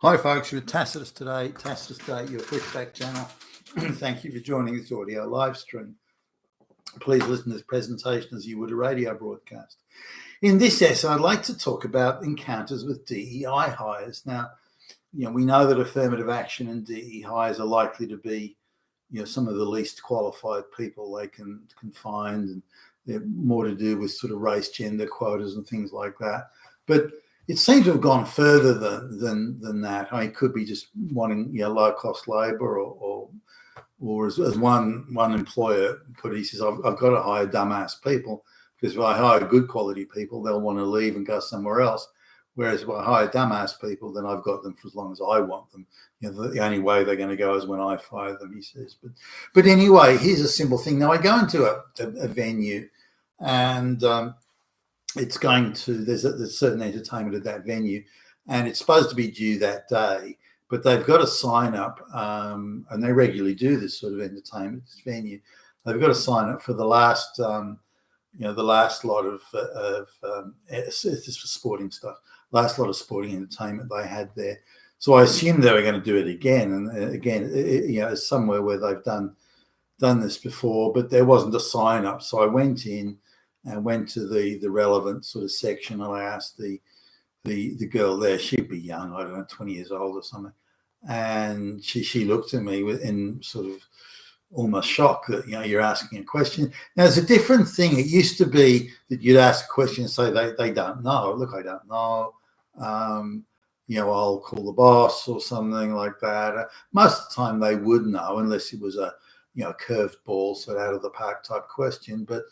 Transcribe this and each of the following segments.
Hi folks, you're with Tacitus today. Tacitus Day, your pushback channel. Thank you for joining this audio live stream. Please listen to this presentation as you would a radio broadcast. In this essay, I'd like to talk about encounters with DEI hires. Now, we know that affirmative action and DEI hires are likely to be, some of the least qualified people they can find, and they're more to do with sort of race, gender quotas and things like that. But it seems to have gone further than that. It could be just wanting low cost labour, or as one employer put it, he says, I've got to hire dumbass people, because if I hire good quality people, they'll want to leave and go somewhere else. Whereas if I hire dumbass people, then I've got them for as long as I want them. The only way they're going to go is when I fire them, he says. But anyway, here's a simple thing. Now I go into a venue, and there's a certain entertainment at that venue, and it's supposed to be due that day, but they've got to sign up, and they regularly do this sort of entertainment, this venue. They've got to sign up for the last, the last lot of this is for sporting stuff, last lot of sporting entertainment they had there. So I assumed they were going to do it again, and again, somewhere where they've done this before, but there wasn't a sign up. So I went in and went to the relevant sort of section, and I asked the girl there, she'd be young, I don't know, 20 years old or something, and she looked at me in sort of almost shock that you're asking a question. Now it's a different thing. It used to be that you'd ask a question and say they don't know. Look, I don't know. I'll call the boss or something like that. Most of the time they would know, unless it was a curved ball, sort of out of the park type question. But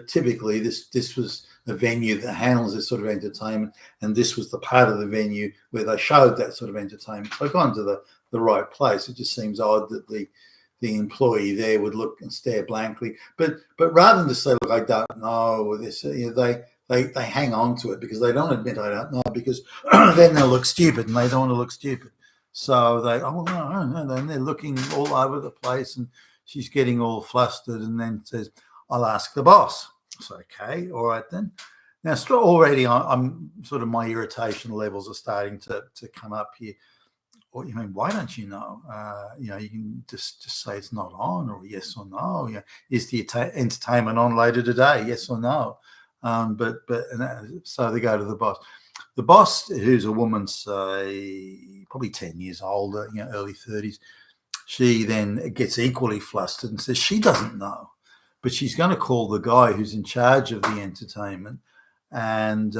typically this was a venue that handles this sort of entertainment, and this was the part of the venue where they showed that sort of entertainment. So I've gone to the right place. It just seems odd that the employee there would look and stare blankly. But rather than just say, look, I don't know, or this, they hang on to it because they don't admit I don't know, because then they'll look stupid, and they don't want to look stupid. So then they're looking all over the place, and she's getting all flustered, and then says, I'll ask the boss. So, okay, all right then. Now, already I'm sort of, my irritation levels are starting to come up here. Well, why don't you know? You can just say it's not on, or yes or no. Is the entertainment on later today? Yes or no? So they go to the boss. The boss, who's a woman, say probably 10 years older, early 30s, she then gets equally flustered and says she doesn't know, but she's going to call the guy who's in charge of the entertainment, and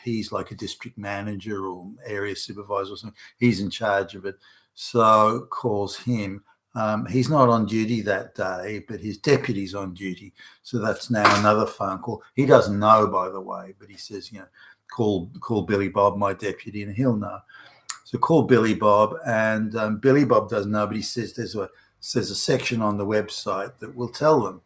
he's like a district manager or area supervisor or something. He's in charge of it, so calls him. He's not on duty that day, but his deputy's on duty, so that's now another phone call. He doesn't know, by the way, but he says, call Billy Bob, my deputy, and he'll know. So call Billy Bob, and Billy Bob doesn't know, but he says there's a section on the website that will tell them.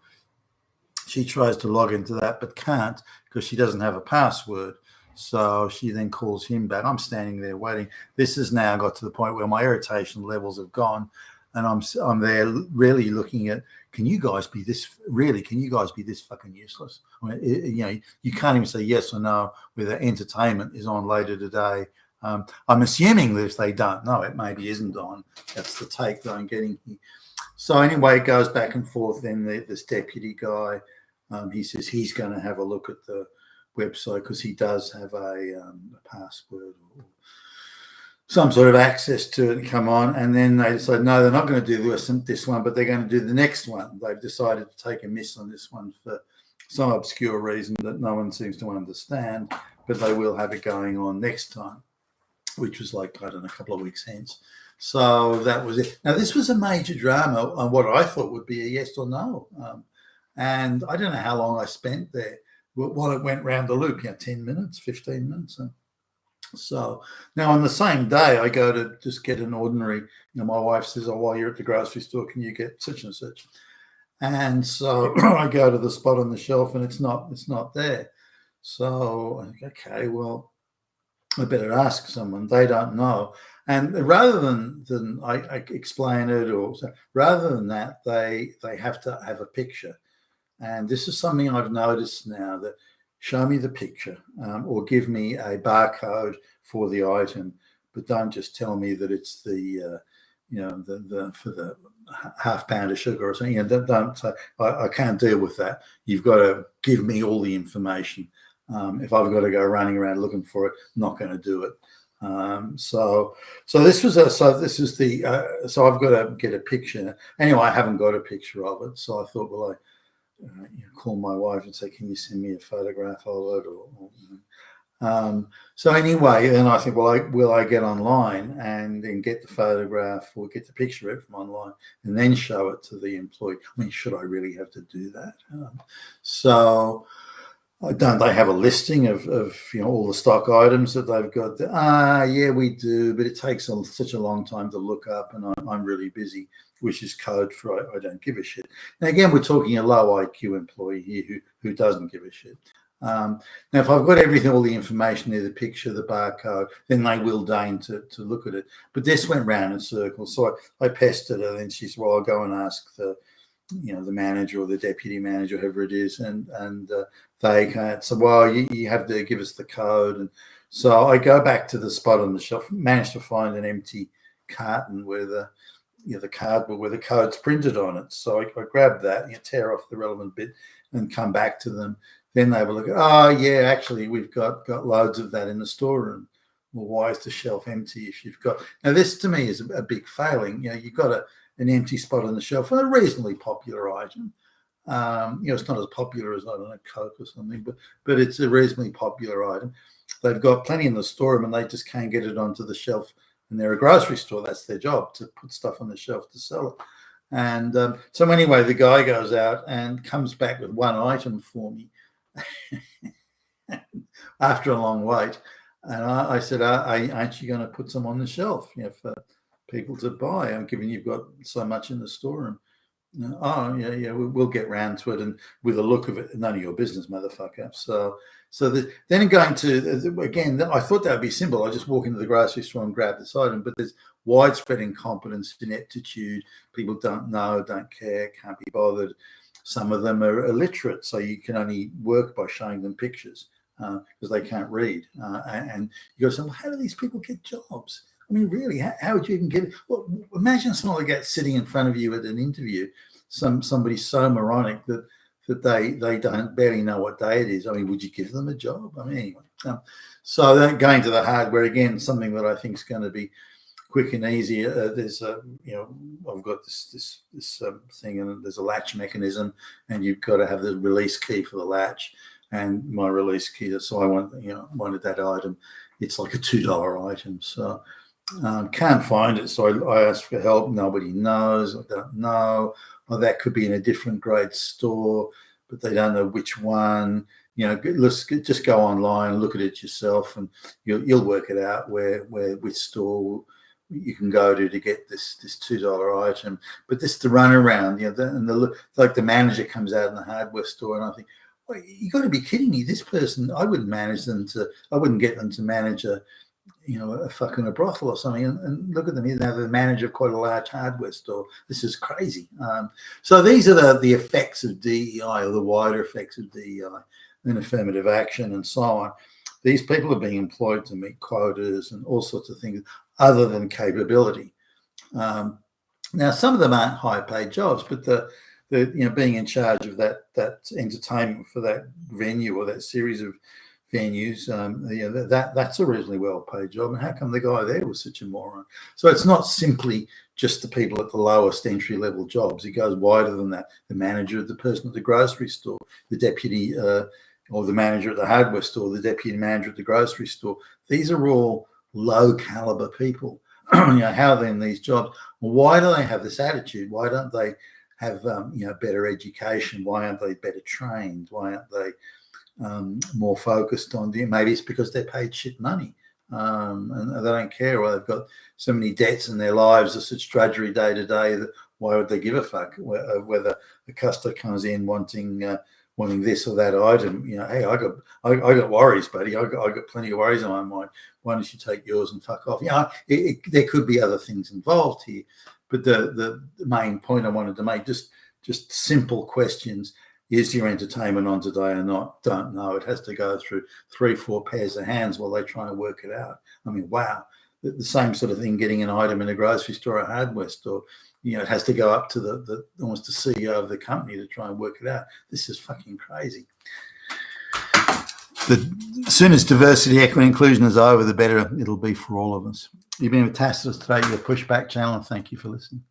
She tries to log into that but can't, because she doesn't have a password. So she then calls him back. I'm standing there waiting. This has now got to the point where my irritation levels have gone, and I'm there really looking at, can you guys be this fucking useless? You can't even say yes or no whether entertainment is on later today. I'm assuming that if they don't know, it maybe isn't on. That's the take that I'm getting here. So anyway, it goes back and forth. Then this deputy guy, he says he's going to have a look at the website because he does have a password or some sort of access to it, and come on. And then they decide, no, they're not going to do this one, but they're going to do the next one. They've decided to take a miss on this one for some obscure reason that no one seems to understand, but they will have it going on next time, which was like, I don't know, a couple of weeks hence. So that was it. Now, this was a major drama on what I thought would be a yes or no. And I don't know how long I spent there while it went round the loop, 10 minutes, 15 minutes. So now on the same day, I go to just get an ordinary, my wife says, oh, while you're at the grocery store, can you get such and such? And so I go to the spot on the shelf, and it's not there. So I think, okay, well, I better ask someone. They don't know. And rather than I explain it, or rather than that, they have to have a picture. And this is something I've noticed now, that show me the picture, or give me a barcode for the item. but don't just tell me that it's the the for the half pound of sugar or something. Don't say I can't deal with that. You've got to give me all the information. If I've got to go running around looking for it, I'm not going to do it. So this was so I've got to get a picture. Anyway, I haven't got a picture of it, so I thought, well, I call my wife and say, can you send me a photograph of it? So anyway, then I think, well, will I get online and then get the photograph or get the picture of it from online and then show it to the employee? I mean, should I really have to do that? So don't they have a listing of all the stock items that they've got? Yeah, we do, but it takes such a long time to look up, and I'm really busy, which is code for I don't give a shit. Now again, we're talking a low IQ employee here who doesn't give a shit. Now, if I've got everything, all the information there, the picture, the barcode, then they will deign to look at it. But this went round in circles, so I pestered her, and she said, "Well, I'll go and ask the manager or the deputy manager, whoever it is," and they can't. So, well, you have to give us the code, and so I go back to the spot on the shelf, managed to find an empty carton where the cardboard where the code's printed on it. So I grab that, tear off the relevant bit, and come back to them. Then they will look at, oh yeah, actually we've got loads of that in the storeroom. Well, why is the shelf empty if you've got? Now this to me is a big failing. You've got an empty spot on the shelf for a reasonably popular item. It's not as popular as, I don't know, Coke or something, but it's a reasonably popular item. They've got plenty in the storeroom and they just can't get it onto the shelf. And they're a grocery store. That's their job, to put stuff on the shelf to sell it. And so anyway, the guy goes out and comes back with one item for me after a long wait. And I said, aren't you going to put some on the shelf for people to buy? I'm given you've got so much in the storeroom. Oh yeah, we'll get round to it, and with the look of it, none of your business, motherfucker. Then going to again, I thought that would be simple. I just walk into the grocery store and grab this item, but there's widespread incompetence, ineptitude. People don't know, don't care, can't be bothered. Some of them are illiterate, so you can only work by showing them pictures because they can't read. And you go, so how do these people get jobs? I mean, really, how would you even get it? Well, imagine someone like that sitting in front of you at an interview, somebody so moronic that they don't barely know what day it is. I mean, would you give them a job? I mean, anyway. So then going to the hardware again, something that I think is going to be quick and easy. There's I've got this thing, and there's a latch mechanism, and you've got to have the release key for the latch. And my release key, so I wanted that item. It's like a $2 item, so. Can't find it, so I asked for help. Nobody knows. I don't know. Well, that could be in a different grade store, but they don't know which one. Let's just go online, look at it yourself, and you'll work it out which store you can go to get this $2 item. But this the runaround, like the manager comes out in the hardware store, and I think, well, you got to be kidding me. This person, I wouldn't get them to manage a fucking a brothel or something, and look at them. They're the manager of quite a large hardware store. This is crazy. So these are the effects of DEI, or the wider effects of DEI and affirmative action and so on. These people are being employed to meet quotas and all sorts of things other than capability. Now, some of them aren't high-paid jobs, but the being in charge of that entertainment for that venue or that series of venues, that's a reasonably well-paid job. And how come the guy there was such a moron? So it's not simply just the people at the lowest entry-level jobs. It goes wider than that. The manager, the person at the grocery store, the deputy or the manager at the hardware store, the deputy manager at the grocery store. These are all low-caliber people. How are they in these jobs? Why do they have this attitude? Why don't they have better education? Why aren't they better trained? Why aren't they more focused on maybe it's because they're paid shit money and they don't care, or they've got so many debts in their lives, it's such drudgery day to day that why would they give a fuck whether the customer comes in wanting this or that item? Hey, I got worries, buddy. I got plenty of worries on my mind. Why don't you take yours and fuck off? There could be other things involved here, but the main point I wanted to make, just simple questions. Is your entertainment on today or not? Don't know. It has to go through 3-4 pairs of hands while they're trying to work it out. I mean, wow, the same sort of thing, getting an item in a grocery store or a hardware store. It has to go up to the almost the CEO of the company to try and work it out. This is fucking crazy. As soon as diversity, equity, inclusion is over, the better it'll be for all of us. You've been with Tacitus today, your pushback channel, and thank you for listening.